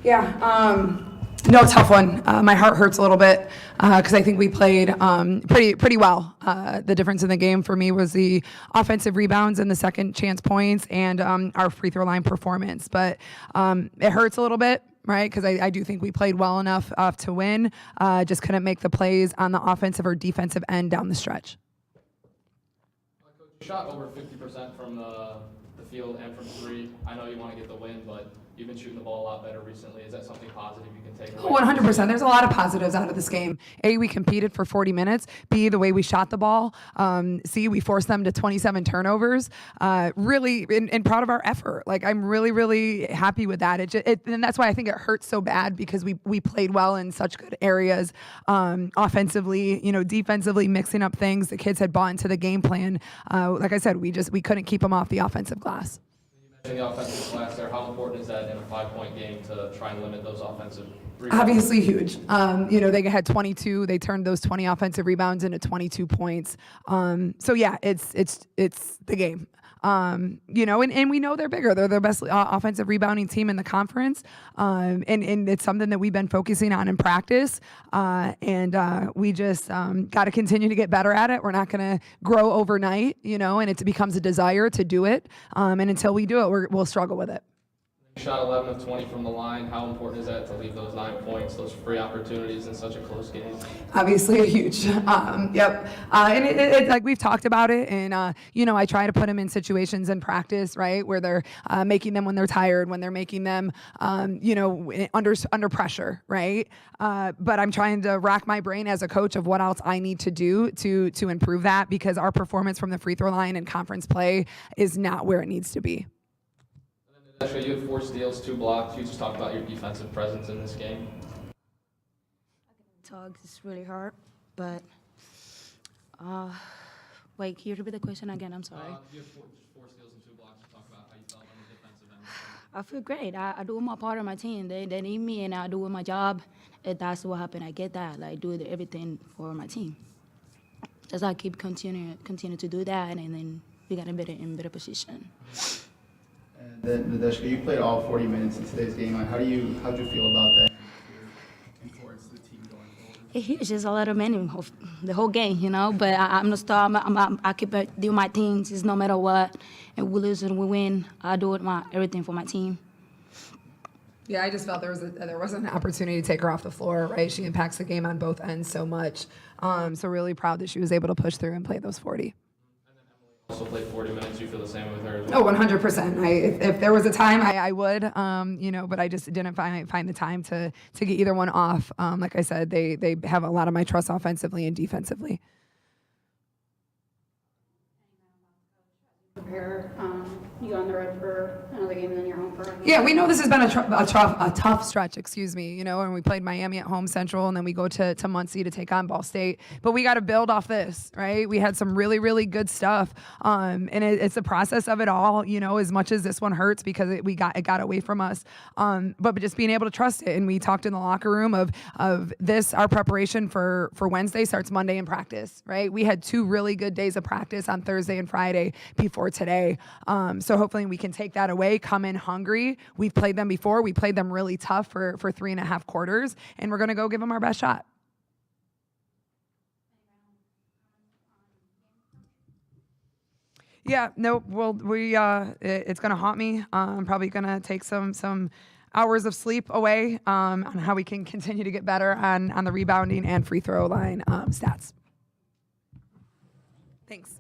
Yeah, no, tough one. My heart hurts a little bit because I think we played pretty well. The difference in the game for me was the offensive rebounds and the second chance points and our free throw line performance. But it hurts a little bit, right? Because I do think we played well enough to win. Just couldn't make the plays on the offensive or defensive end down the stretch. Coach, you shot over 50% from the field and from three. I know you want to get the win, but you've been shooting the ball a lot better recently. Is that something positive you can take away? 100%. There's a lot of positives out of this game. A, we competed for 40 minutes. B, the way we shot the ball. C, we forced them to 27 turnovers. Really, and proud of our effort. Like, I'm really, really happy with that. And that's why I think it hurts so bad because we played well in such good areas. Offensively, defensively, mixing up things. The kids had bought into the game plan. Like I said, we couldn't keep them off the offensive glass. In the offensive glass there, how important is that in a 5-point game to try and limit those offensive rebounds? Obviously huge. They had 22. They turned those 20 offensive rebounds into 22 points. So yeah, it's the game. And we know they're bigger. They're the best offensive rebounding team in the conference. And it's something that we've been focusing on in practice. We just got to continue to get better at it. We're not going to grow overnight, and it becomes a desire to do it. And until we do it, we'll struggle with it. You shot 11 of 20 from the line. How important is that to leave those 9 points, those free opportunities in such a close game? Obviously a huge, yep. And it like we've talked about it, and I try to put them in situations in practice, right, where they're making them when they're tired, when they're making them, under pressure, right. But I'm trying to rack my brain as a coach of what else I need to do to improve that, because our performance from the free throw line in conference play is not where it needs to be. Actually, you had 4 steals, 2 blocks. You just talked about your defensive presence in this game. Talk is really hard, but wait, can you repeat the question again? I'm sorry. You had 4 steals and 2 blocks. Just talk about how you felt on the defensive end. I feel great. I do my part of my team. They need me, and I do my job. And that's what happened. I get that. Like, do everything for my team. Just I keep continue to do that, and then we got in better position. And then, Nadeshka, you played all 40 minutes in today's game. How'd you feel about that and towards the team going forward? It's huge. There's a lot of men of the whole game, But I'm not star. I keep doing my things. It's no matter what. And we lose and we win. I do everything for my team. Yeah, I just felt there was an opportunity to take her off the floor, right? She impacts the game on both ends so much. So really proud that she was able to push through and play those 40. Also played 40 minutes. You feel the same with her as well? Oh, 100%. If there was a time, I would, but I just didn't find the time to get either one off. Like I said, they have a lot of my trust offensively and defensively. Prepare, you go on the road for another game and then you're home for another game. Yeah, we know this has been a tough stretch, and we played Miami at home Central, and then we go to Muncie to take on Ball State. But we got to build off this, right? We had some really, really good stuff, and it's the process of it all, as much as this one hurts because it got away from us, but just being able to trust it. And we talked in the locker room of this, our preparation for Wednesday starts Monday in practice, right? We had 2 really good days of practice on Thursday and Friday before today. So hopefully we can take that away, come in hungry. We've played them before. We played them really tough for 3.5 quarters, and we're going to go give them our best shot. Yeah, no, well, it's going to haunt me. I'm probably going to take some hours of sleep away on how we can continue to get better on the rebounding and free throw line stats. Thanks.